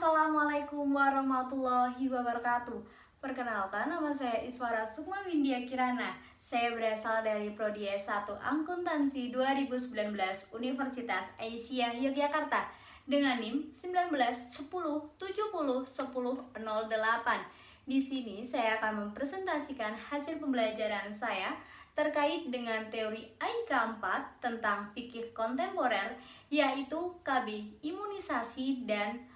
Assalamualaikum warahmatullahi wabarakatuh. Perkenalkan, nama saya Iswara Sukma Windia Kirana. Saya berasal dari Prodi S1 Akuntansi 2019 Universitas Aisyah Yogyakarta dengan NIM 1910701008. Di sini saya akan mempresentasikan hasil pembelajaran saya terkait dengan teori AIK 4 tentang fikih kontemporer, yaitu KB, imunisasi dan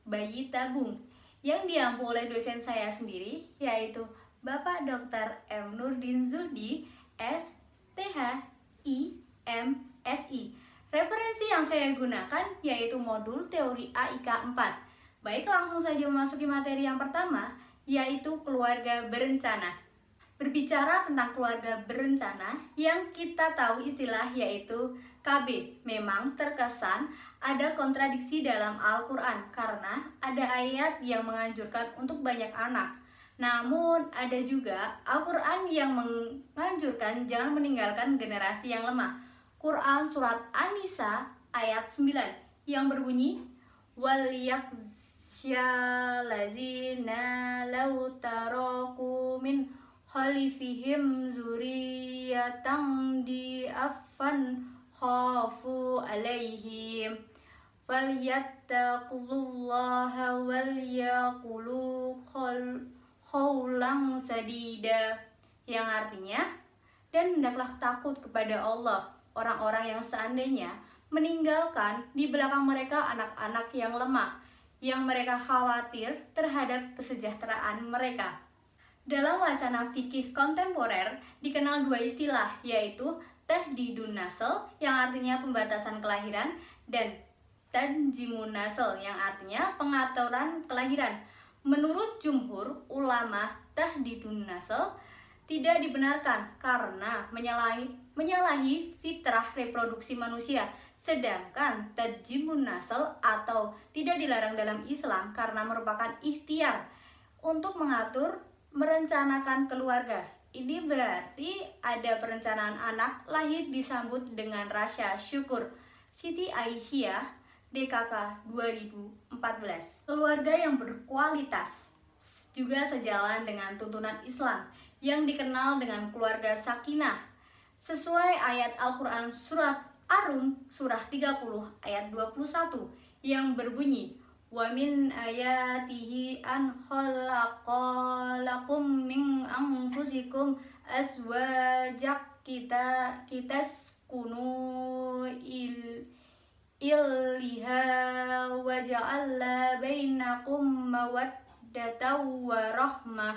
bayi tabung, yang diampu oleh dosen saya sendiri, yaitu Bapak Dr. M. Nurdin Zuhdi, STHI, MSI. Referensi yang saya gunakan yaitu modul teori AIK 4. Baik, langsung saja memasuki materi yang pertama, yaitu keluarga berencana. Berbicara tentang keluarga berencana, yang kita tahu istilah yaitu KB. Memang terkesan ada kontradiksi dalam Al-Quran karena ada ayat yang menganjurkan untuk banyak anak. Namun ada juga Al-Quran yang menganjurkan jangan meninggalkan generasi yang lemah. Quran surat An-Nisa ayat 9 yang berbunyi وَلْيَخْشَالَّذِينَ لَوْ تَرَكُوا مِنْ خَلْفِهِمْ ذُرِّيَّةً ضِعَافًا خَافُوا عَلَيْهِمْ فَلْيَتَّقُوا اللَّهَ وَلْيَقُولُوا قَوْلًا سَدِيدًا, yang artinya, dan hendaklah takut kepada Allah orang-orang yang seandainya meninggalkan di belakang mereka anak-anak yang lemah, yang mereka khawatir terhadap kesejahteraan mereka. Dalam wacana fikih kontemporer dikenal dua istilah, yaitu tahdidun nasl yang artinya pembatasan kelahiran dan tanjimun nasl yang artinya pengaturan kelahiran. Menurut jumhur ulama, tahdidun nasl tidak dibenarkan karena menyalahi fitrah reproduksi manusia, sedangkan tanjimun nasl atau tidak dilarang dalam Islam karena merupakan ikhtiar untuk merencanakan keluarga. Ini berarti ada perencanaan anak lahir disambut dengan rasa syukur. Siti Aisyah, DKK 2014. Keluarga yang berkualitas juga sejalan dengan tuntunan Islam yang dikenal dengan keluarga sakinah. Sesuai ayat Al-Quran surat Ar-Rum surah 30 ayat 21 yang berbunyi وَمِنْ آيَاتِهِ أَنْ خَلَقَ لَكُمْ مِنْ أَنْفُسِكُمْ أَزْوَاجًا لِتَسْكُنُوا إِلَيْهَا وَجَعَلَ بَيْنَكُمْ مَوَدَّةً وَرَحْمَةً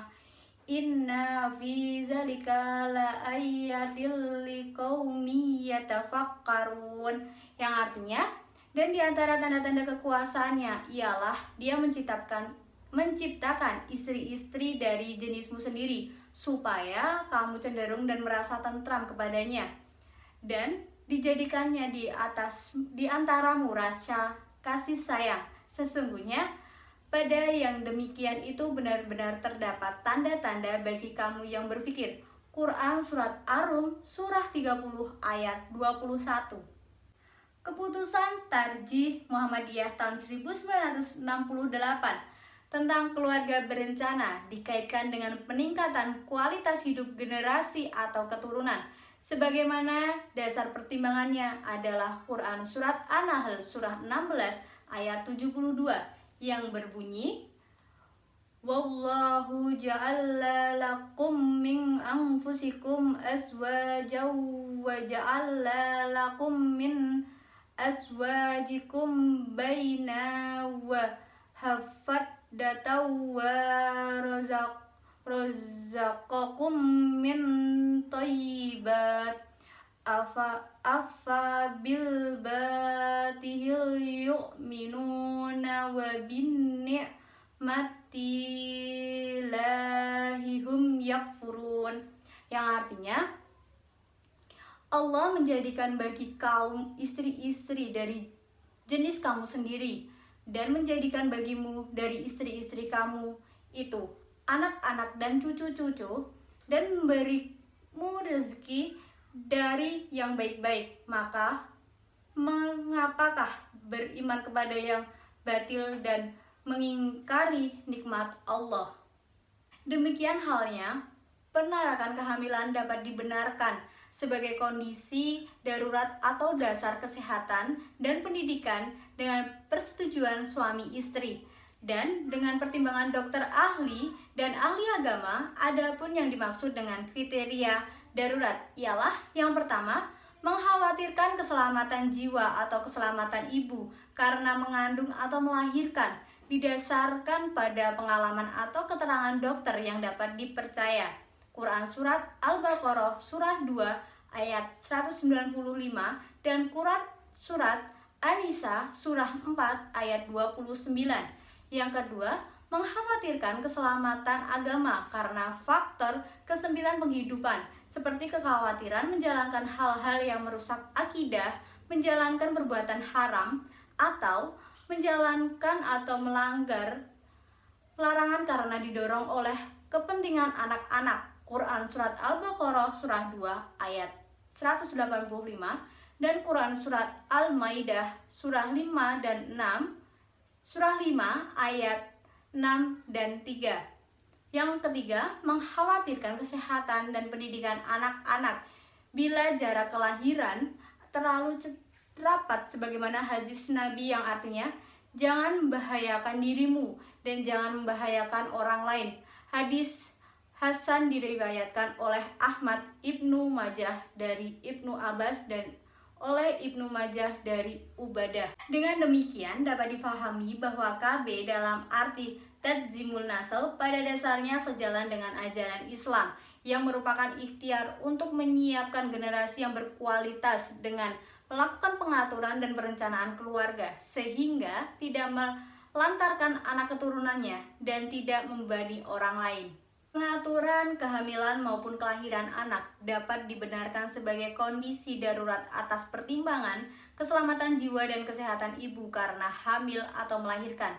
إِنَّ فِي ذَلِكَ لَآيَاتٍ لِقَوْمٍ يَتَفَكَّرُونَ, yang artinya, dan di antara tanda-tanda kekuasaannya ialah dia menciptakan istri-istri dari jenismu sendiri supaya kamu cenderung dan merasa tentram kepadanya, dan dijadikannya di antaramu rasa kasih sayang. Sesungguhnya pada yang demikian itu benar-benar terdapat tanda-tanda bagi kamu yang berpikir. Quran surat Ar-Rum surah 30 ayat 21. Keputusan Tarjih Muhammadiyah tahun 1968 tentang keluarga berencana dikaitkan dengan peningkatan kualitas hidup generasi atau keturunan. Sebagaimana dasar pertimbangannya adalah Quran surat An-Nahl surah 16 ayat 72 yang berbunyi Wallahu ja'ala lakum min anfusikum azwajaw wa ja'ala lakum min azwajikum baina wa hafaddatan wa razaqakum min thayyibat afa bil batihil yu'minuna wa bin ni'mati lahihum yakfurun, yang artinya Allah menjadikan bagi kaum istri-istri dari jenis kamu sendiri dan menjadikan bagimu dari istri-istri kamu itu anak-anak dan cucu-cucu dan memberimu rezeki dari yang baik-baik. Maka mengapakah beriman kepada yang batil dan mengingkari nikmat Allah. Demikian halnya, penerakan kehamilan dapat dibenarkan sebagai kondisi darurat atau dasar kesehatan dan pendidikan dengan persetujuan suami istri. Dan dengan pertimbangan dokter ahli dan ahli agama, adapun yang dimaksud dengan kriteria darurat ialah yang pertama, mengkhawatirkan keselamatan jiwa atau keselamatan ibu karena mengandung atau melahirkan didasarkan pada pengalaman atau keterangan dokter yang dapat dipercaya. Quran Surat Al-Baqarah Surah 2 ayat 195 dan Quran Surat An-Nisa Surah 4 ayat 29. Yang kedua, mengkhawatirkan keselamatan agama karena faktor kesempitan penghidupan seperti kekhawatiran menjalankan hal-hal yang merusak akidah, menjalankan perbuatan haram, atau menjalankan atau melanggar larangan karena didorong oleh kepentingan anak-anak. Quran Surat Al-Baqarah Surah 2 ayat 185 dan Quran Surat Al-Maidah Surah 5 dan 6, Surah 5 ayat 6 dan 3. Yang ketiga, mengkhawatirkan kesehatan dan pendidikan anak-anak bila jarak kelahiran terlalu rapat sebagaimana hadis Nabi yang artinya jangan membahayakan dirimu dan jangan membahayakan orang lain. Hadis Hasan diriwayatkan oleh Ahmad Ibnu Majah dari Ibnu Abbas dan oleh Ibnu Majah dari Ubadah. Dengan demikian dapat difahami bahwa KB dalam arti Tadzimul Nasl pada dasarnya sejalan dengan ajaran Islam yang merupakan ikhtiar untuk menyiapkan generasi yang berkualitas dengan melakukan pengaturan dan perencanaan keluarga sehingga tidak melantarkan anak keturunannya dan tidak membebani orang lain. Pengaturan kehamilan maupun kelahiran anak dapat dibenarkan sebagai kondisi darurat atas pertimbangan keselamatan jiwa dan kesehatan ibu karena hamil atau melahirkan,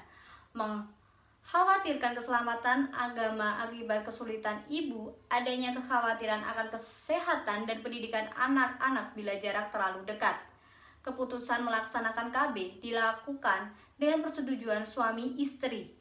mengkhawatirkan keselamatan agama akibat kesulitan ibu, adanya kekhawatiran akan kesehatan dan pendidikan anak-anak bila jarak terlalu dekat. Keputusan melaksanakan KB dilakukan dengan persetujuan suami istri.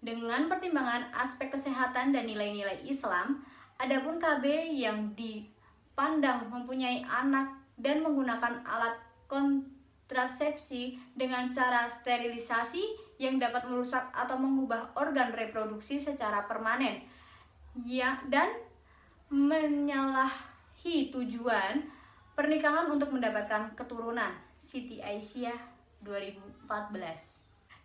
Dengan pertimbangan aspek kesehatan dan nilai-nilai Islam, adapun KB yang dipandang mempunyai anak dan menggunakan alat kontrasepsi dengan cara sterilisasi yang dapat merusak atau mengubah organ reproduksi secara permanen dan menyalahi tujuan pernikahan untuk mendapatkan keturunan. Siti Aisyah 2014.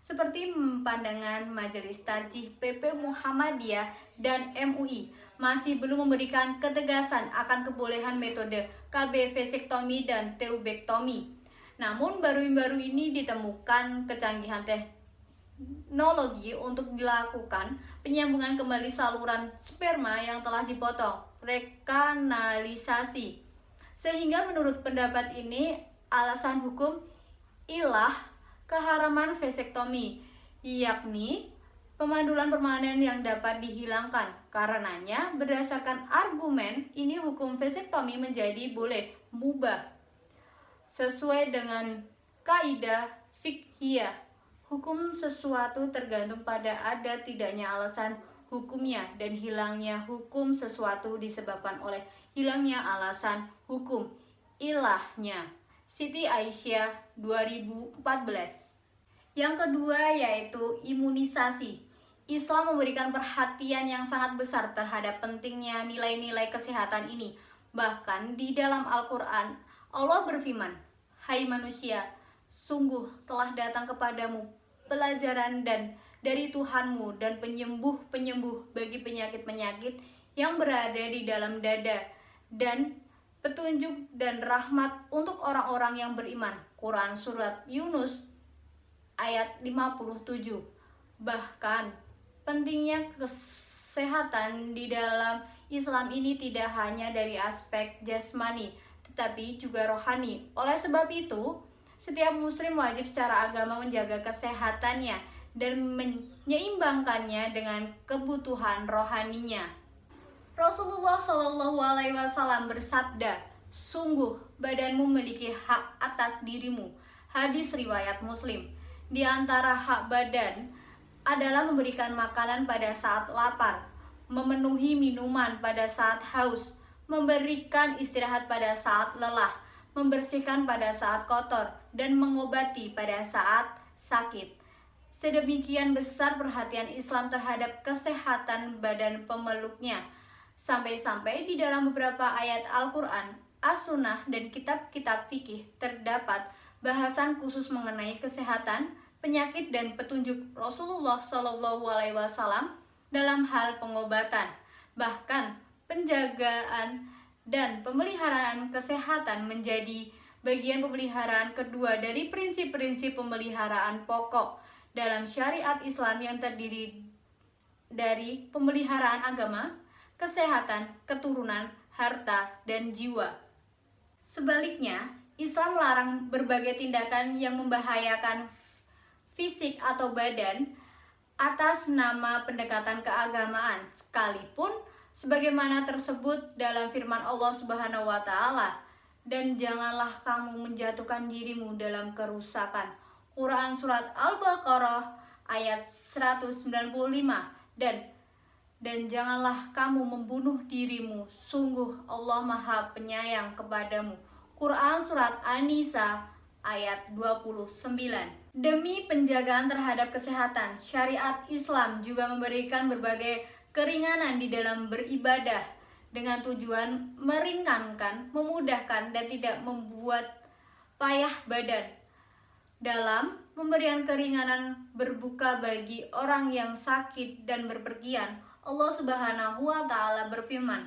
Seperti pandangan Majelis Tarjih PP Muhammadiyah dan MUI masih belum memberikan ketegasan akan kebolehan metode KB vasektomi dan teubektomi. Namun baru-baru ini ditemukan kecanggihan teknologi untuk dilakukan penyambungan kembali saluran sperma yang telah dipotong, rekanalisasi. Sehingga menurut pendapat ini alasan hukum ilah keharaman vasektomi, yakni pemandulan permanen yang dapat dihilangkan. Karenanya, berdasarkan argumen ini hukum vasektomi menjadi boleh mubah. Sesuai dengan kaidah fiqhiyah, hukum sesuatu tergantung pada ada tidaknya alasan hukumnya dan hilangnya hukum sesuatu disebabkan oleh hilangnya alasan hukum ilahnya. Siti Aisyah 2014. Yang kedua yaitu imunisasi. Islam memberikan perhatian yang sangat besar terhadap pentingnya nilai-nilai kesehatan ini. Bahkan di dalam Al-Quran, Allah berfirman, "Hai manusia, sungguh telah datang kepadamu pelajaran dan dari Tuhanmu dan penyembuh-penyembuh bagi penyakit-penyakit yang berada di dalam dada dan petunjuk dan rahmat untuk orang-orang yang beriman." Quran Surat Yunus ayat 57. Bahkan pentingnya kesehatan di dalam Islam ini tidak hanya dari aspek jasmani tetapi juga rohani. Oleh sebab itu, setiap muslim wajib secara agama menjaga kesehatannya dan menyeimbangkannya dengan kebutuhan rohaninya. Rasulullah Shallallahu Alaihi Wasallam bersabda, "Sungguh badanmu memiliki hak atas dirimu." Hadis riwayat Muslim. Di antara hak badan adalah memberikan makanan pada saat lapar, memenuhi minuman pada saat haus, memberikan istirahat pada saat lelah, membersihkan pada saat kotor, dan mengobati pada saat sakit. Sedemikian besar perhatian Islam terhadap kesehatan badan pemeluknya, sampai-sampai di dalam beberapa ayat Al-Quran, As-Sunnah, dan kitab-kitab fikih terdapat bahasan khusus mengenai kesehatan, penyakit, dan petunjuk Rasulullah SAW dalam hal pengobatan. Bahkan penjagaan dan pemeliharaan kesehatan menjadi bagian pemeliharaan kedua dari prinsip-prinsip pemeliharaan pokok dalam syariat Islam yang terdiri dari pemeliharaan agama, kesehatan, keturunan, harta, dan jiwa. Sebaliknya, Islam melarang berbagai tindakan yang membahayakan fisik atau badan atas nama pendekatan keagamaan, sekalipun sebagaimana tersebut dalam firman Allah Subhanahu wa taala, dan janganlah kamu menjatuhkan dirimu dalam kerusakan. Quran surat Al-Baqarah ayat 195, dan janganlah kamu membunuh dirimu, sungguh Allah Maha Penyayang kepadamu. Quran surat An-Nisa ayat 29. Demi penjagaan terhadap kesehatan, syariat Islam juga memberikan berbagai keringanan di dalam beribadah dengan tujuan meringankan, memudahkan, dan tidak membuat payah badan. Dalam pemberian keringanan berbuka bagi orang yang sakit dan berpergian, Allah Subhanahu wa taala berfirman,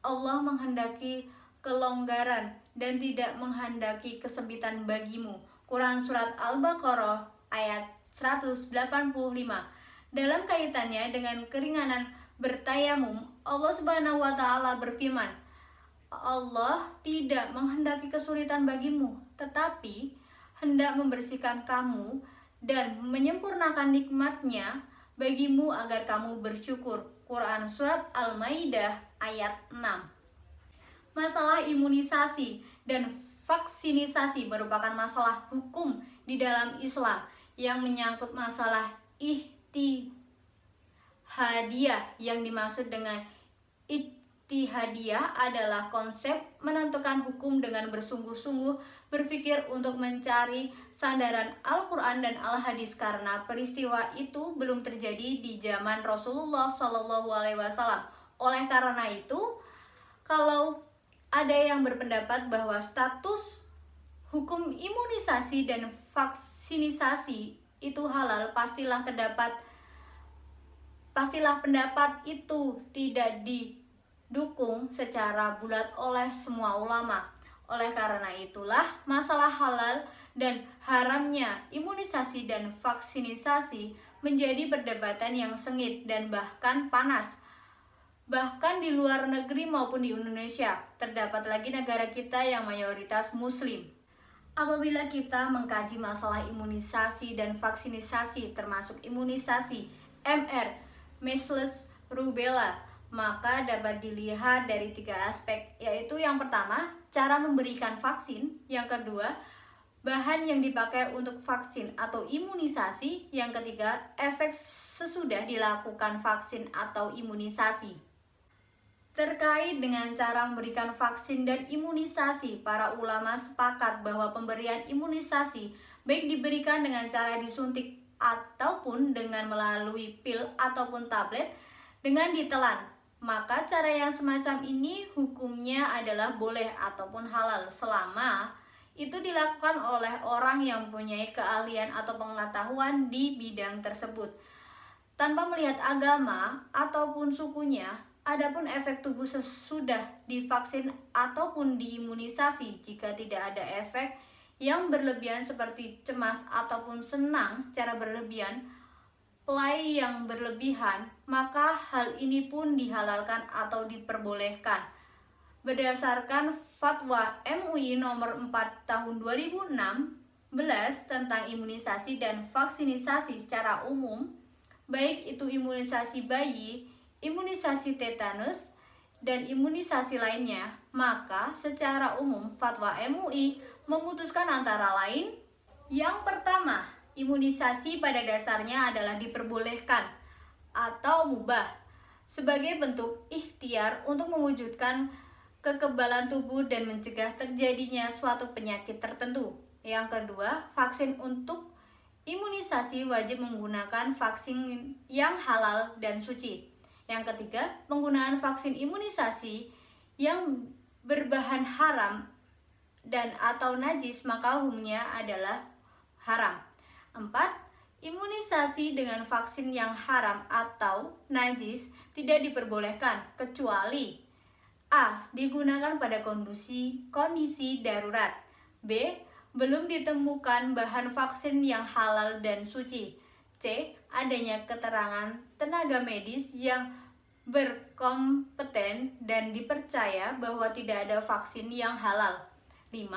Allah menghendaki kelonggaran dan tidak menghendaki kesempitan bagimu. Quran surat Al-Baqarah ayat 185. Dalam kaitannya dengan keringanan bertayamum, Allah Subhanahu wa taala berfirman, Allah tidak menghendaki kesulitan bagimu, tetapi hendak membersihkan kamu dan menyempurnakan nikmat-Nya bagimu agar kamu bersyukur. Quran surat Al-Maidah ayat 6. Masalah imunisasi dan vaksinisasi merupakan masalah hukum di dalam Islam yang menyangkut masalah ijtihadiyah. Yang dimaksud dengan ijtihadiyah adalah konsep menentukan hukum dengan bersungguh-sungguh berpikir untuk mencari sandaran Al-Quran dan Al-Hadis, karena peristiwa itu belum terjadi di zaman Rasulullah SAW. Oleh karena itu, kalau ada yang berpendapat bahwa status hukum imunisasi dan vaksinisasi itu halal, pastilah pendapat itu tidak didukung secara bulat oleh semua ulama. Oleh karena itulah, masalah halal dan haramnya imunisasi dan vaksinisasi menjadi perdebatan yang sengit dan bahkan panas. Bahkan di luar negeri maupun di Indonesia, terdapat lagi negara kita yang mayoritas muslim. Apabila kita mengkaji masalah imunisasi dan vaksinisasi, termasuk imunisasi MR, measles, rubella, maka dapat dilihat dari 3 aspek, yaitu yang pertama, cara memberikan vaksin, yang kedua, bahan yang dipakai untuk vaksin atau imunisasi, yang ketiga, efek sesudah dilakukan vaksin atau imunisasi. Terkait dengan cara memberikan vaksin dan imunisasi, para ulama sepakat bahwa pemberian imunisasi baik diberikan dengan cara disuntik ataupun dengan melalui pil ataupun tablet dengan ditelan, maka cara yang semacam ini hukumnya adalah boleh ataupun halal selama itu dilakukan oleh orang yang mempunyai keahlian atau pengetahuan di bidang tersebut tanpa melihat agama ataupun sukunya. Adapun efek tubuh sesudah divaksin ataupun diimunisasi, jika tidak ada efek yang berlebihan seperti cemas ataupun senang secara berlebihan, play yang berlebihan, maka hal ini pun dihalalkan atau diperbolehkan. Berdasarkan fatwa MUI nomor 4 tahun 2016 tentang imunisasi dan vaksinisasi secara umum, baik itu imunisasi bayi, imunisasi tetanus, dan imunisasi lainnya, maka secara umum fatwa MUI memutuskan antara lain, yang pertama, imunisasi pada dasarnya adalah diperbolehkan atau mubah sebagai bentuk ikhtiar untuk mewujudkan kekebalan tubuh dan mencegah terjadinya suatu penyakit tertentu. Yang kedua, vaksin untuk imunisasi wajib menggunakan vaksin yang halal dan suci. Yang ketiga, penggunaan vaksin imunisasi yang berbahan haram dan atau najis maka hukumnya adalah haram. 4. Imunisasi dengan vaksin yang haram atau najis tidak diperbolehkan kecuali A. Digunakan pada kondisi darurat. B. Belum ditemukan bahan vaksin yang halal dan suci. C. Adanya keterangan tenaga medis yang berkompeten dan dipercaya bahwa tidak ada vaksin yang halal. 5.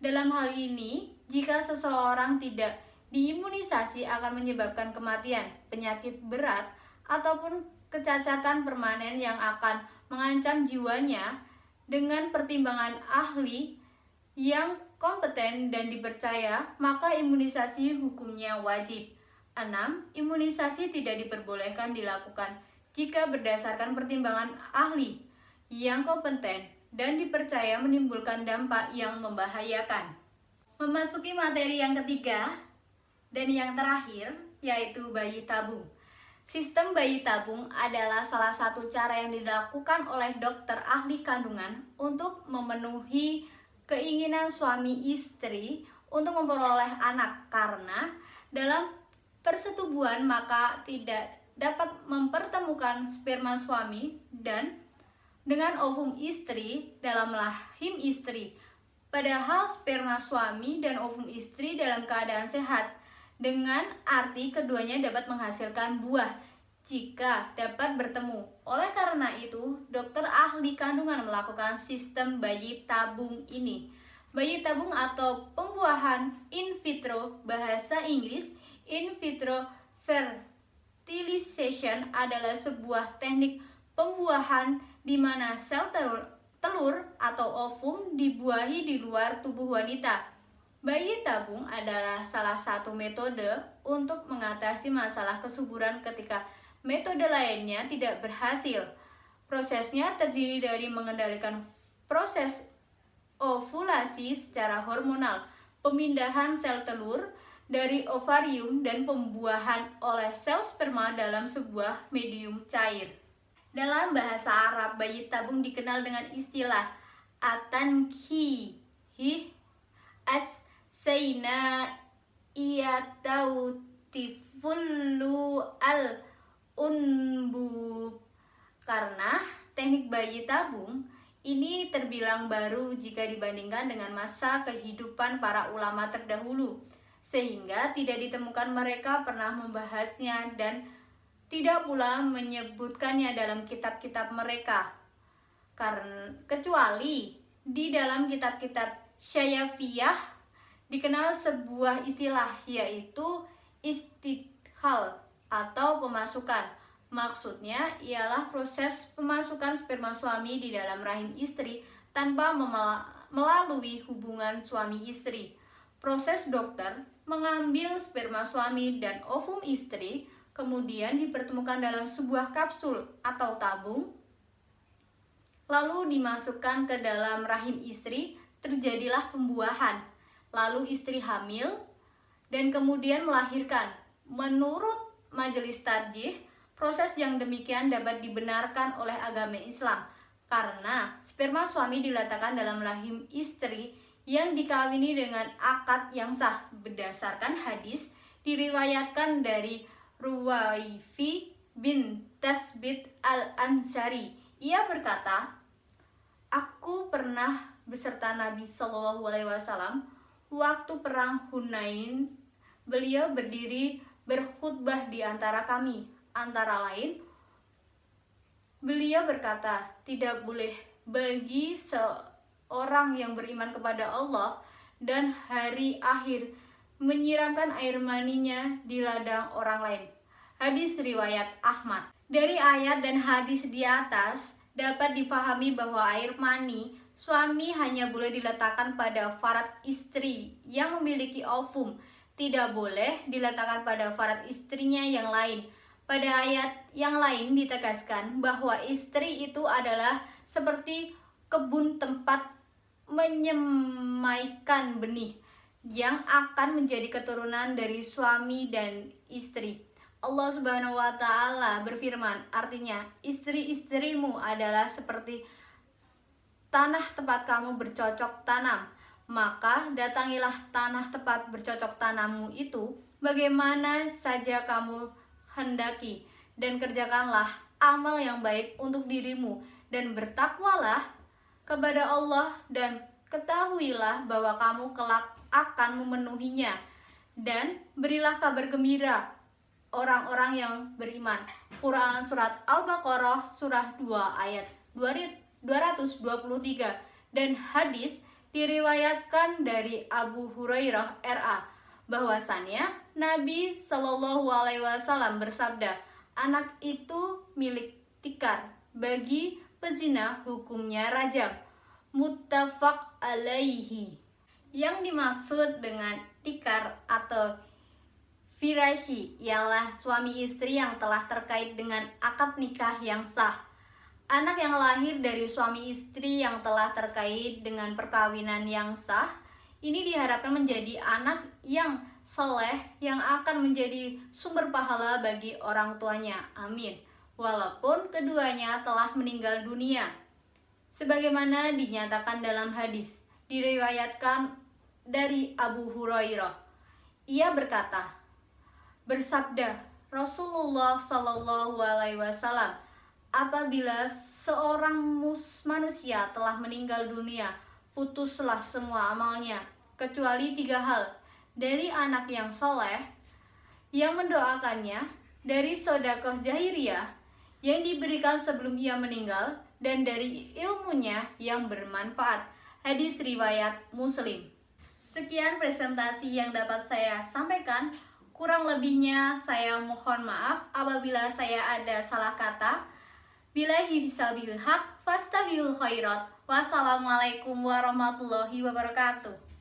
Dalam hal ini, jika seseorang tidak diimunisasi akan menyebabkan kematian, penyakit berat, ataupun kecacatan permanen yang akan mengancam jiwanya. Dengan pertimbangan ahli yang kompeten dan dipercaya, maka imunisasi hukumnya wajib. 6. Imunisasi tidak diperbolehkan dilakukan jika berdasarkan pertimbangan ahli yang kompeten dan dipercaya menimbulkan dampak yang membahayakan. Memasuki materi yang ketiga dan yang terakhir, yaitu bayi tabung. Sistem bayi tabung adalah salah satu cara yang dilakukan oleh dokter ahli kandungan untuk memenuhi keinginan suami istri untuk memperoleh anak, karena dalam persetubuhan maka tidak dapat mempertemukan sperma suami dan dengan ovum istri dalam rahim istri. Padahal sperma suami dan ovum istri dalam keadaan sehat, dengan arti keduanya dapat menghasilkan buah jika dapat bertemu. Oleh karena itu, dokter ahli kandungan melakukan sistem bayi tabung ini. Bayi tabung atau pembuahan in vitro, bahasa Inggris in vitro fertilization, adalah sebuah teknik pembuahan di mana sel telur atau ovum dibuahi di luar tubuh wanita. Bayi tabung adalah salah satu metode untuk mengatasi masalah kesuburan ketika metode lainnya tidak berhasil. Prosesnya terdiri dari mengendalikan proses ovulasi secara hormonal, pemindahan sel telur dari ovarium, dan pembuahan oleh sel sperma dalam sebuah medium cair. Dalam bahasa Arab, bayi tabung dikenal dengan istilah atankihi as-sayna iyatautifullu al-unbub. Karena teknik bayi tabung ini terbilang baru jika dibandingkan dengan masa kehidupan para ulama terdahulu, sehingga tidak ditemukan mereka pernah membahasnya dan tidak pula menyebutkannya dalam kitab-kitab mereka, kecuali di dalam kitab-kitab Syafiyah dikenal sebuah istilah, yaitu istidkhal atau pemasukan. Maksudnya ialah proses pemasukan sperma suami di dalam rahim istri tanpa melalui hubungan suami istri. Proses dokter mengambil sperma suami dan ovum istri kemudian dipertemukan dalam sebuah kapsul atau tabung, lalu dimasukkan ke dalam rahim istri, terjadilah pembuahan, lalu istri hamil dan kemudian melahirkan. Menurut Majelis Tarjih, proses yang demikian dapat dibenarkan oleh agama Islam karena sperma suami diletakkan dalam rahim istri yang dikawini dengan akad yang sah. Berdasarkan hadis diriwayatkan dari Ruwaifi bin Tasbit al-Ansari, ia berkata, "Aku pernah beserta Nabi SAW waktu perang Hunain. Beliau berdiri berkhutbah di antara kami. Antara lain, beliau berkata, tidak boleh bagi seorang yang beriman kepada Allah dan hari akhir menyiramkan air maninya di ladang orang lain." Hadis riwayat Ahmad. Dari ayat dan hadis di atas dapat dipahami bahwa air mani suami hanya boleh diletakkan pada farad istri yang memiliki ovum tidak boleh diletakkan pada farad istrinya yang lain. Pada ayat yang lain ditegaskan bahwa istri itu adalah seperti kebun tempat menyemaikan benih yang akan menjadi keturunan dari suami dan istri. Allah Subhanahu wa taala berfirman, artinya istri-istrimu adalah seperti tanah tempat kamu bercocok tanam. Maka datangilah tanah tempat bercocok tanammu itu bagaimana saja kamu hendaki, dan kerjakanlah amal yang baik untuk dirimu, dan bertakwalah kepada Allah, dan ketahuilah bahwa kamu kelak akan memenuhinya, dan berilah kabar gembira orang-orang yang beriman. Quran Surat Al-Baqarah Surah 2 ayat 223. Dan hadis diriwayatkan dari Abu Hurairah RA bahwasannya Nabi Shallallahu Alaihi Wasallam bersabda, anak itu milik tikar, bagi pezina hukumnya rajam. Muttafaq alaihi. Yang dimaksud dengan tikar atau firashi ialah suami istri yang telah terkait dengan akad nikah yang sah. Anak yang lahir dari suami istri yang telah terkait dengan perkawinan yang sah ini diharapkan menjadi anak yang soleh yang akan menjadi sumber pahala bagi orang tuanya. Amin. Walaupun keduanya telah meninggal dunia. Sebagaimana dinyatakan dalam hadis, diriwayatkan dari Abu Hurairah. Ia berkata, bersabda Rasulullah Shallallahu Alaihi Wasallam, apabila seorang manusia telah meninggal dunia, putuslah semua amalnya, kecuali 3 hal, dari anak yang soleh, yang mendoakannya, dari sedekah jahiliyah, yang diberikan sebelum ia meninggal, dan dari ilmunya yang bermanfaat. Hadis riwayat Muslim. Sekian presentasi yang dapat saya sampaikan. Kurang lebihnya saya mohon maaf apabila saya ada salah kata. Billahi bisabil haq fastabiqul khairat. Wassalamualaikum warahmatullahi wabarakatuh.